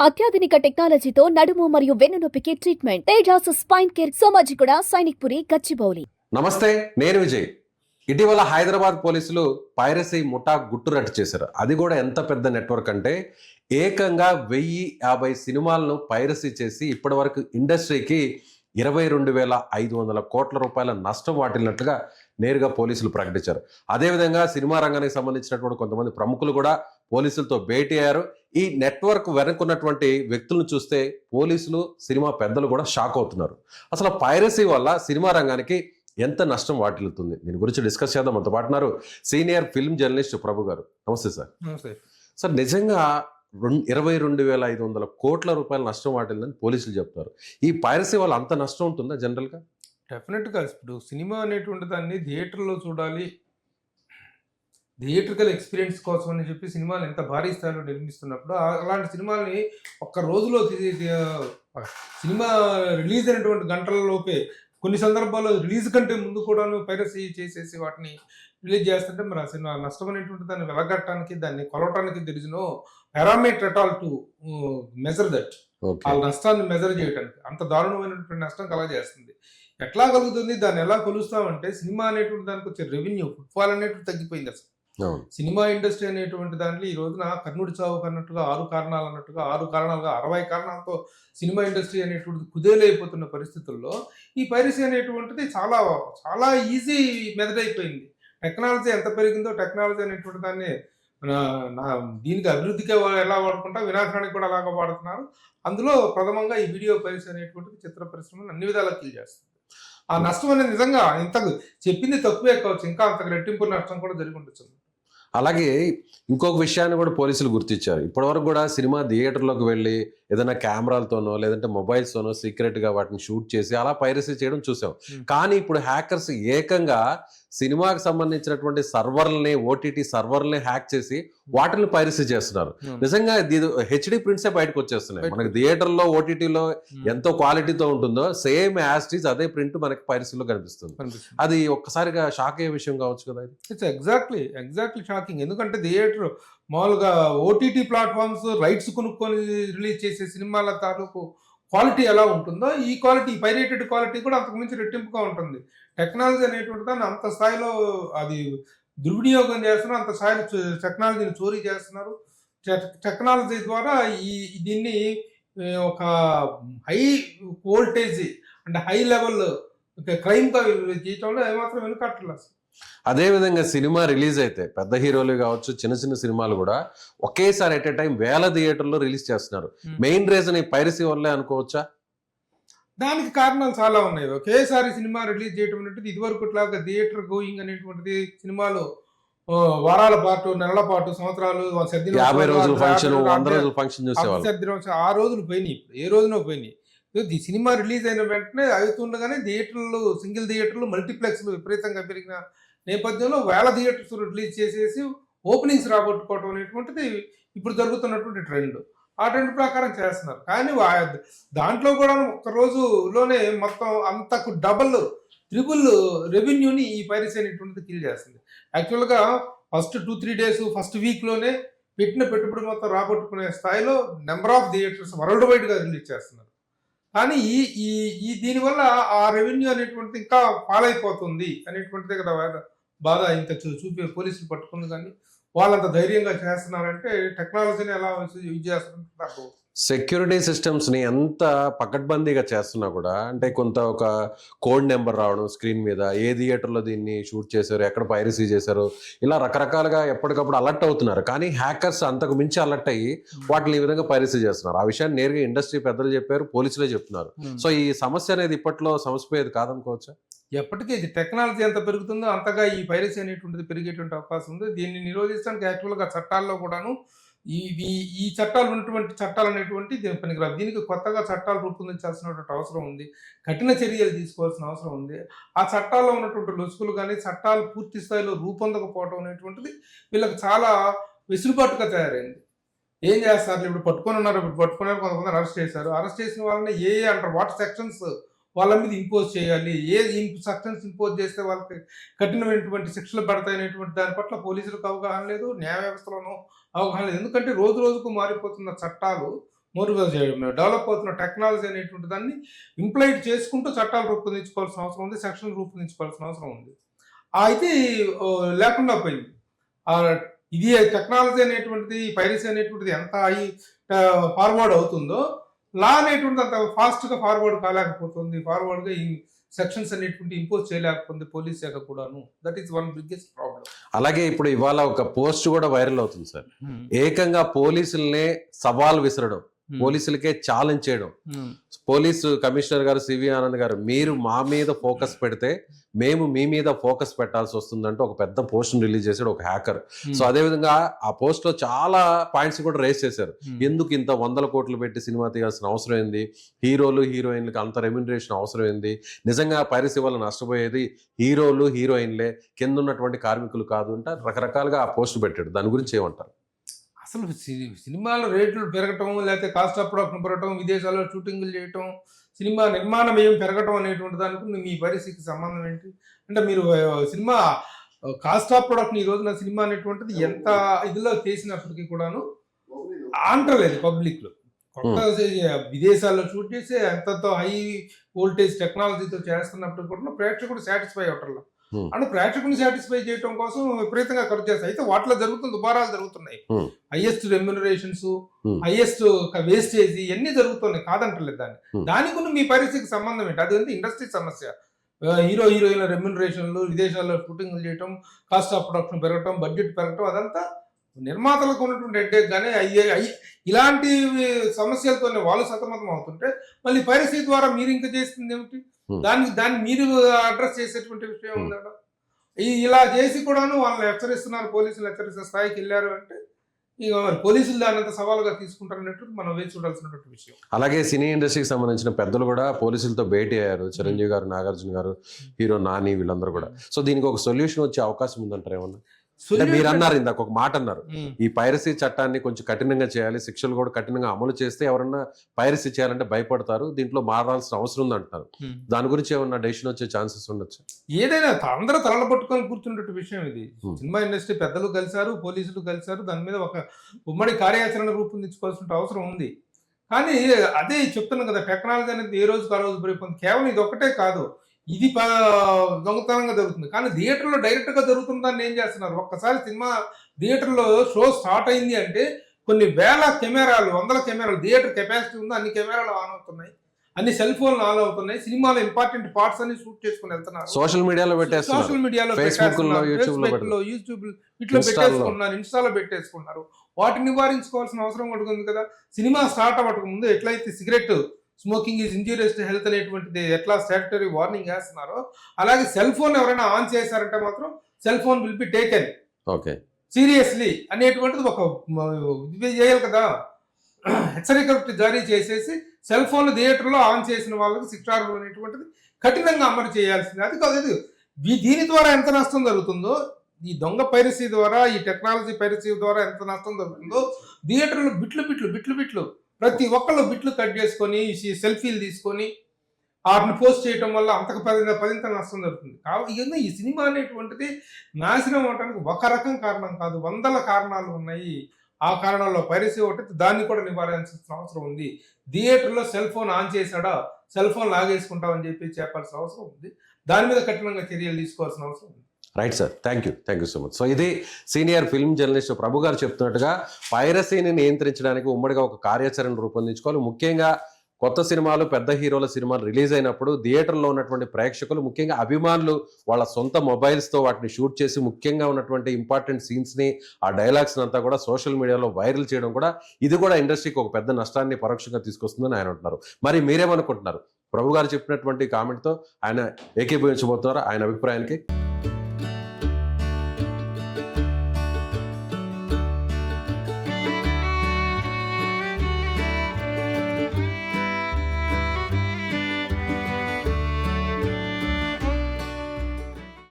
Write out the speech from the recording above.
అత్యాధునిక టెక్నాలజీతో నడుము మరియు వెన్నునొప్పికి treatment Tejas spine care Somajiguda Sainikpuri Gachibowli. నమస్తే, నేను విజయ్. ఇటీవల హైదరాబాద్ పోలీసులు పైరసీ ముఠా గుట్టురట్టు చేశారు. అది కూడా ఎంత పెద్ద నెట్వర్క్ అంటే ఏకంగా 1050 సినిమాలను పైరసీ చేసి ఇప్పటి వరకు ఇండస్ట్రీకి 22,500 కోట్ల రూపాయల నష్టం వాటిల్లినట్లుగా నేరుగా పోలీసులు ప్రకటించారు. అదేవిధంగా సినిమా రంగానికి సంబంధించినటువంటి కొంతమంది ప్రముఖులు కూడా పోలీసులతో భేటీ అయ్యారు. ఈ నెట్వర్క్ వెనుకున్నటువంటి వ్యక్తులను చూస్తే పోలీసులు, సినిమా పెద్దలు కూడా షాక్ అవుతున్నారు. అసలు పైరసీ వల్ల సినిమా రంగానికి ఎంత నష్టం వాటిల్లుతుంది, దీని గురించి డిస్కస్ చేద్దాం. మనతో పాటున్నారు సీనియర్ ఫిల్మ్ జర్నలిస్ట్ ప్రభు గారు. నమస్తే సార్. నమస్తే సార్, నిజంగా 22,500 కోట్ల రూపాయల నష్టం వాటిల్లని పోలీసులు చెప్తారు. ఈ పైరసీ వల్ల అంత నష్టం ఉంటుందా జనరల్గా? డెఫినెట్గా ఇప్పుడు సినిమా అనేటువంటి దాన్ని థియేటర్లో చూడాలి, థియేటర్కల్ ఎక్స్పీరియన్స్ కోసం అని చెప్పి సినిమాలు ఎంత భారీ స్థాయిలో నిర్మిస్తున్నప్పుడు అలాంటి సినిమాల్ని ఒక్క రోజులో సినిమా రిలీజ్ అయినటువంటి గంటల లోపే, కొన్ని సందర్భాల్లో రిలీజ్ కంటే ముందు కూడా పైరసీ చేసేసి వాటిని రిలీజ్ చేస్తుంటే మరి ఆ సినిమా నష్టం అనేటువంటి దాన్ని వెలగట్టడానికి, దాన్ని కొలవటానికి there is no parameter at all to measure that. ఆ నష్టాన్ని మెజర్ చేయడానికి అంత దారుణమైనటువంటి నష్టం కలగజేస్తుంది. ఎట్లా కలుగుతుంది, దాన్ని ఎలా కొలుస్తామంటే సినిమా అనేటువంటి దానికి వచ్చే రెవెన్యూ, ఫుట్ఫాల్ అనేటువంటి తగ్గిపోయింది. అసలు సినిమా ఇండస్ట్రీ అనేటువంటి దాంట్లో ఈ రోజున కర్ణుడి చావు అన్నట్టుగా 6 కారణాలు అన్నట్టుగా 6 కారణాలుగా 60 కారణాలతో సినిమా ఇండస్ట్రీ అనేటువంటిది కుదేలైపోతున్న పరిస్థితుల్లో ఈ పైరసీ అనేటువంటిది చాలా చాలా ఈజీ మెథడ్ అయిపోయింది. టెక్నాలజీ ఎంత పెరిగిందో, టెక్నాలజీ అనేటువంటి దాన్ని దీనికి అభివృద్ధికి ఎలా వాడుకుంటా వినాశనానికి కూడా అలాగా వాడుతున్నారు. అందులో ప్రథమంగా ఈ వీడియో పైరసీ అనేటువంటిది చిత్ర పరిశ్రమను అన్ని విధాలా కిల్ చేస్తుంది. ఆ నష్టం అనేది నిజంగా ఇంతకు చెప్పింది తక్కువే కావచ్చు, ఇంకా అంతకు రెట్టింపు నష్టం కూడా జరిగి ఉండొచ్చు. అలాగే ఇంకొక విషయాన్ని కూడా పోలీసులు గుర్తించారు. ఇప్పటివరకు కూడా సినిమా థియేటర్లోకి వెళ్ళి ఏదైనా కెమెరాలతోనో లేదంటే మొబైల్స్తోనో సీక్రెట్గా వాటిని షూట్ చేసి అలా పైరసీ చేయడం చూసాం. కానీ ఇప్పుడు హ్యాకర్స్ ఏకంగా సినిమాకి సంబంధించినటువంటి సర్వర్లని, ఓటీటీ సర్వర్లని హ్యాక్ చేసి వాటిని పైరసీ చేస్తున్నారు. నిజంగా హెచ్డి ప్రింట్సే బయటకు వచ్చేస్తున్నాయి. మనకి థియేటర్లో, ఓటీటీలో ఎంతో క్వాలిటీతో ఉంటుందో సేమ్ యాస్టీస్ అదే ప్రింట్ మనకి పైరసీలో కనిపిస్తుంది. అది ఒక్కసారిగా షాక్ అయ్యే విషయం కావచ్చు కదా. It's exactly shocking. ఎందుకంటే థియేటర్ మామూలుగా ఓటీటీ ప్లాట్ఫామ్స్ రైట్స్ కొనుక్కొని రిలీజ్ చేసే సినిమాల తాలూకు క్వాలిటీ ఎలా ఉంటుందో ఈ క్వాలిటీ, పైరేటెడ్ క్వాలిటీ కూడా అంతకుమించి రెట్టింపుగా ఉంటుంది. టెక్నాలజీ అనేటువంటి దాన్ని అంత స్థాయిలో అది దుర్వినియోగం చేస్తున్నారు, అంత స్థాయిలో టెక్నాలజీని చోరీ చేస్తున్నారు. టెక్నాలజీ ద్వారా దీన్ని ఒక హై వోల్టేజ్ అంటే హై లెవెల్ క్రైమ్గా చేయటంలో ఏమాత్రం వెనుకట్టలేదు. అదేవిధంగా సినిమా రిలీజ్ అయితే పెద్ద హీరోలు కావచ్చు, చిన్న చిన్న సినిమాలు కూడా ఒకేసారి ఎట్ ఏ టైం 1000 థియేటర్లో రిలీజ్ చేస్తున్నారు. మెయిన్ రీజన్ ఈ పైరసీ వల్లే అనుకోవచ్చా? దానికి కారణాలు చాలా ఉన్నాయి. ఒకేసారి సినిమా రిలీజ్ చేయడం అనేటువంటిది ఇదివరకులాగా థియేటర్ గోయింగ్ అనేటువంటిది సినిమాలు వారాల పాటు, నెలల పాటు, సంవత్సరాలు, 50 రోజుల ఫంక్షన్, 100 రోజుల ఫంక్షన్ చూసేవాళ్ళు. ఆ రోజులు పోయినాయి, ఏ రోజునో పోయినాయి. ఈ సినిమా రిలీజ్ అయిన వెంటనే అవుతుండగానే థియేటర్లు, సింగిల్ థియేటర్లు, మల్టీప్లెక్స్లు విపరీతంగా పెరిగిన నేపథ్యంలో 1000 థియేటర్స్ రిలీజ్ చేసేసి ఓపెనింగ్స్ రాబట్టుకోవడం అనేటువంటిది ఇప్పుడు జరుగుతున్నటువంటి ట్రెండ్. ఆ ట్రెండ్ ప్రకారం చేస్తున్నారు. కానీ దాంట్లో కూడా ఒక్క రోజులోనే మొత్తం అంతకు డబుల్, ట్రిపుల్ రెవెన్యూని ఈ పైరసీ అనేటువంటిది కిల్ చేస్తుంది. యాక్చువల్గా ఫస్ట్ 2-3 డేస్, ఫస్ట్ వీక్లోనే పెట్టిన పెట్టుబడి మొత్తం రాబట్టుకునే స్థాయిలో నెంబర్ ఆఫ్ థియేటర్స్ వరల్డ్ వైడ్గా రిలీజ్ చేస్తున్నారు. కానీ ఈ దీనివల్ల ఆ రెవెన్యూ అనేటువంటిది ఇంకా పాలైపోతుంది అనేటువంటిదే కదా బాధ. ఇంత చూపి పోలీసులు పట్టుకుంది, కానీ వాళ్ళంత ధైర్యంగా చేస్తున్నారంటే టెక్నాలజీని ఎలా యూజ్ చేస్తున్నారు. సెక్యూరిటీ సిస్టమ్స్ని ఎంత పకడ్బందీగా చేస్తున్నా కూడా, అంటే కొంత ఒక కోడ్ నెంబర్ రావడం స్క్రీన్ మీద, ఏ థియేటర్లో దీన్ని షూట్ చేశారు, ఎక్కడ పైరసీ చేశారు, ఇలా రకరకాలుగా ఎప్పటికప్పుడు అలర్ట్ అవుతున్నారు. కానీ హ్యాకర్స్ అంతకు మించి అలర్ట్ అయ్యి వాటిని ఈ విధంగా పైరసీ చేస్తున్నారు. ఆ విషయాన్ని నేరుగా ఇండస్ట్రీ పెద్దలు చెప్పారు, పోలీసులే చెప్తున్నారు. సో ఈ సమస్య అనేది ఇప్పట్లో సమస్య పోయేది కాదనుకోవచ్చా? ఎప్పటికీ ఇది టెక్నాలజీ ఎంత పెరుగుతుందో అంతగా ఈ పైరసీ అనేటువంటిది పెరిగేటువంటి అవకాశం ఉంది. దీన్ని నిరోధించడానికి యాక్చువల్గా చట్టాల్లో కూడాను ఈ చట్టాలు ఉన్నటువంటి చట్టాలు అనేటువంటి దీని పనికిరాదు. దీనికి కొత్తగా చట్టాలు రూపొందించాల్సినటువంటి అవసరం ఉంది, కఠిన చర్యలు తీసుకోవాల్సిన అవసరం ఉంది. ఆ చట్టాల్లో ఉన్నటువంటి లొసుగులు కానీ, చట్టాలు పూర్తి స్థాయిలో రూపొందకపోవడం అనేటువంటిది వీళ్ళకి చాలా వెసులుబాటుగా తయారైంది. ఏం చేస్తారు, ఇప్పుడు పట్టుకొని ఉన్నారు, కొంతమంది అరెస్ట్ చేశారు. అరెస్ట్ చేసిన వాళ్ళని ఏ అంటారు, వాట్ సెక్షన్స్ వాళ్ళ మీద ఇంపోజ్ చేయాలి, ఏ సెక్షన్స్ ఇంపోజ్ చేస్తే వాళ్ళకి కఠినమైనటువంటి శిక్షలు పడతాయనేటువంటి దాని పట్ల పోలీసులకు అవగాహన లేదు, న్యాయ వ్యవస్థలోనూ అవగాహన లేదు. ఎందుకంటే రోజు రోజుకు మారిపోతున్న చట్టాలు డెవలప్ అవుతున్న టెక్నాలజీ అనేటువంటి దాన్ని ఇంప్లైట్ చేసుకుంటూ చట్టాలు రూపొందించుకోవాల్సిన అవసరం ఉంది, సెక్షన్లు రూపొందించుకోవాల్సిన అవసరం ఉంది. అయితే లేకుండా పోయింది. ఇది టెక్నాలజీ అనేటువంటిది, పైరసీ అనేటువంటిది ఎంత ఫార్వర్డ్ అవుతుందో లా అనేటువంటిది అంత ఫాస్ట్గా ఫార్వర్డ్ కాలేకపోతుంది. ఫార్వర్డ్గా ఈ సెక్షన్స్ అనేటువంటి ఇంపోజ్ చేయలేకపోతుంది పోలీస్ శాఖ కూడాను. That is one biggest problem. అలాగే ఇప్పుడు ఇవాళ ఒక పోస్ట్ కూడా వైరల్ అవుతుంది సార్. ఏకంగా పోలీసులనే సవాల్ విసరడం, పోలీసులకే ఛాలెంజ్ చేయడం. పోలీసు కమిషనర్ గారు సివి ఆనంద్ గారు, మీరు మా మీద ఫోకస్ పెడితే మేము మీ మీద ఫోకస్ పెట్టాల్సి వస్తుందంటూ ఒక పెద్ద పోస్ట్ రిలీజ్ చేశాడు ఒక హ్యాకర్. సో అదేవిధంగా ఆ పోస్ట్ లో చాలా పాయింట్స్ కూడా రేస్ చేశారు. ఎందుకు ఇంత 100 కోట్లు పెట్టి సినిమా తీయాల్సిన అవసరం ఏంది, హీరోలు హీరోయిన్లకు అంత రెమ్యునరేషన్ అవసరం ఏంది, నిజంగా పైరసీ వల్ల నష్టపోయేది హీరోలు హీరోయిన్లే, కింద ఉన్నటువంటి కార్మికులు కాదు అంటే రకరకాలుగా ఆ పోస్ట్ పెట్టాడు. దాని గురించి ఏమంటారు? అసలు సినిమాల రేట్లు పెరగటం, లేకపోతే కాస్ట్ ఆఫ్ ప్రొడక్షన్ పెరగటం, విదేశాల్లో షూటింగ్లు చేయటం, సినిమా నిర్మాణ వ్యయం పెరగటం అనేటువంటి దానికి మీ పరిస్థితికి సంబంధం ఏంటి? అంటే మీరు సినిమా కాస్ట్ ఆఫ్ ప్రొడక్షన్ ఈ రోజున సినిమా అనేటువంటిది ఎంత ఇదిలో చేసినప్పటికీ కూడాను ఆంటలేదు పబ్లిక్లో. కొత్త విదేశాల్లో షూట్ చేసి ఎంతతో హై వోల్టేజ్ టెక్నాలజీతో చేస్తున్నప్పుడు కూడా ప్రేక్షకుడు సాటిస్ఫై అవటంలో. అంటే ప్రేక్షకుని సాటిస్ఫై చేయడం కోసం విపరీతంగా ఖర్చు చేస్తాయి. అయితే వాటిలో జరుగుతున్న దుబారాలు జరుగుతున్నాయి. హైయెస్ట్ రెమ్యునరేషన్స్, హైయెస్ట్ వేస్టేజ్ ఇవన్నీ జరుగుతున్నాయి, కాదంటలేదు దాన్ని. దానికి మీ పరిస్థితికి సంబంధం ఏంటి? అది ఇండస్ట్రీ సమస్య. హీరోయిన్ల రెమ్యునరేషన్లు, విదేశాల్లో షూటింగ్లు చేయటం, కాస్ట్ ఆఫ్ ప్రొడక్షన్ పెరగటం, బడ్జెట్ పెరగటం, అదంతా నిర్మాతలకు ఉన్నటువంటి హెడ్ఏక్. కానీ ఇలాంటి సమస్యలతోనే వాళ్ళు సతమతం అవుతుంటే మళ్ళీ పైరసీ ద్వారా మీరు ఇంకా చేస్తుంది ఏమిటి? దాన్ని మీరు అడ్రస్ చేసేటువంటి విషయం ఉందా? ఇలా చేసి కూడాను వాళ్ళని హెచ్చరిస్తున్నారు, పోలీసులు హెచ్చరిస్తున్న స్థాయికి వెళ్ళారు అంటే ఇక మరి పోలీసులు దాన్ని అంత సవాలుగా తీసుకుంటారన్నట్టు మనం వేచి చూడాల్సినటువంటి విషయం. అలాగే సినీ ఇండస్ట్రీకి సంబంధించిన పెద్దలు కూడా పోలీసులతో భేటీ అయ్యారు. చిరంజీవి గారు, నాగార్జున గారు, హీరో నాని, వీళ్ళందరూ కూడా. సో దీనికి ఒక సొల్యూషన్ వచ్చే అవకాశం ఉందంటారు ఏమన్నా? మీరు అన్నారు ఇందాక ఒక మాట అన్నారు, ఈ పైరసీ చట్టాన్ని కొంచెం కఠినంగా చేయాలి, శిక్షలు కూడా కఠినంగా అమలు చేస్తే ఎవరన్నా పైరసీ చేయాలంటే భయపడతారు, దీంట్లో మారాల్సిన అవసరం ఉంది అంటున్నారు. దాని గురించి ఏమన్నా డెసిషన్ వచ్చే ఛాన్సెస్ ఉండొచ్చు? ఏదైనా అందరూ తలలు పట్టుకొని కూర్చున్నట్టు విషయం ఇది. సినిమా ఇండస్ట్రీ పెద్దలు కలిశారు, పోలీసులు కలిశారు, దాని మీద ఒక ఉమ్మడి కార్యాచరణ రూపొందించుకోవాల్సిన అవసరం ఉంది. కానీ అదే చెప్తున్నాను కదా, టెక్నాలజీ అనేది ఏ రోజుకి ఆ రోజు పెరిగిపోతుంది. కేవలం ఇది ఒకటే కాదు, ఇది దొంగతనంగా జరుగుతుంది. కానీ థియేటర్లో డైరెక్ట్గా జరుగుతుందని ఏం చేస్తున్నారు? ఒక్కసారి సినిమా థియేటర్లో షో స్టార్ట్ అయింది అంటే కొన్ని వేల కెమెరాలు, 100 కెమెరాలు, థియేటర్ కెపాసిటీ ఉందో అన్ని కెమెరాలు ఆన్ అవుతున్నాయి, అన్ని సెల్ ఫోన్లు ఆన్ అవుతున్నాయి, సినిమాలో ఇంపార్టెంట్ పార్ట్స్ అన్ని షూట్ చేసుకుని వెళ్తున్నారు. సోషల్ మీడియాలో యూట్యూబ్ ఇట్లా పెట్టేసుకుంటున్నారు, ఇన్స్టాలో పెట్టేసుకుంటున్నారు. వాటిని నివారించుకోవాల్సిన అవసరం కూడా ఉంది కదా. సినిమా స్టార్ట్ అవ్వక ముందు ఎట్లయితే cigarette smoking is injurious to health అనేటువంటిది ఎట్లా స్టాట్యుటరీ వార్నింగ్ వేస్తున్నారో, అలాగే సెల్ ఫోన్ ఎవరైనా ఆన్ చేశారంటే మాత్రం cell phone will be taken seriously అనేటువంటిది ఒక ఇది చేయాలి కదా. హెచ్చరిక జారీ చేసేసి సెల్ ఫోన్ థియేటర్లో ఆన్ చేసిన వాళ్ళకి శిక్షార్హులు అనేటువంటిది కఠినంగా అమలు చేయాల్సింది. అది కాదు, దీని ద్వారా ఎంత నష్టం జరుగుతుందో, ఈ దొంగ పైరసీ ద్వారా, ఈ టెక్నాలజీ పైరసీ ద్వారా ఎంత నష్టం జరుగుతుందో, థియేటర్లో బిట్లు ప్రతి ఒక్కళ్ళు బిట్లు కట్ చేసుకొని సెల్ఫీలు తీసుకొని వాటిని పోస్ట్ చేయడం వల్ల అంతకు పదింత నష్టం జరుగుతుంది. కాబట్టి ఈ సినిమా అనేటువంటిది నాశనం అవడానికి ఒక రకం కారణం కాదు, 100 కారణాలు ఉన్నాయి. ఆ కారణాల్లో పైరసీ ఒకటి, దాన్ని కూడా నివారించాల్సిన అవసరం ఉంది. థియేటర్లో సెల్ ఫోన్ ఆన్ చేశాడా, సెల్ ఫోన్ లాగేసుకుంటామని చెప్పాల్సిన అవసరం ఉంది. దాని మీద కఠినంగా చర్యలు తీసుకోవాల్సిన అవసరం ఉంది. Right sir, thank you so much. So ఇది సీనియర్ ఫిల్మ్ జర్నలిస్ట్ ప్రభు గారు చెప్తున్నట్టుగా పైరసీని నియంత్రించడానికి ఉమ్మడిగా ఒక కార్యాచరణ రూపొందించుకోవాలి. ముఖ్యంగా కొత్త సినిమాలు, పెద్ద హీరోల సినిమాలు రిలీజ్ అయినప్పుడు థియేటర్లో ఉన్నటువంటి ప్రేక్షకులు, ముఖ్యంగా అభిమానులు వాళ్ళ సొంత మొబైల్స్తో వాటిని షూట్ చేసి ముఖ్యంగా ఉన్నటువంటి ఇంపార్టెంట్ సీన్స్ని, ఆ డైలాగ్స్ని అంతా కూడా సోషల్ మీడియాలో వైరల్ చేయడం కూడా, ఇది కూడా ఇండస్ట్రీకి ఒక పెద్ద నష్టాన్ని పరోక్షంగా తీసుకొస్తుందని ఆయన అంటున్నారు. మరి మీరేమనుకుంటున్నారు? ప్రభు గారు చెప్పినటువంటి కామెంట్తో ఆయన ఏకీభవించబోతున్నారు ఆయన అభిప్రాయానికి?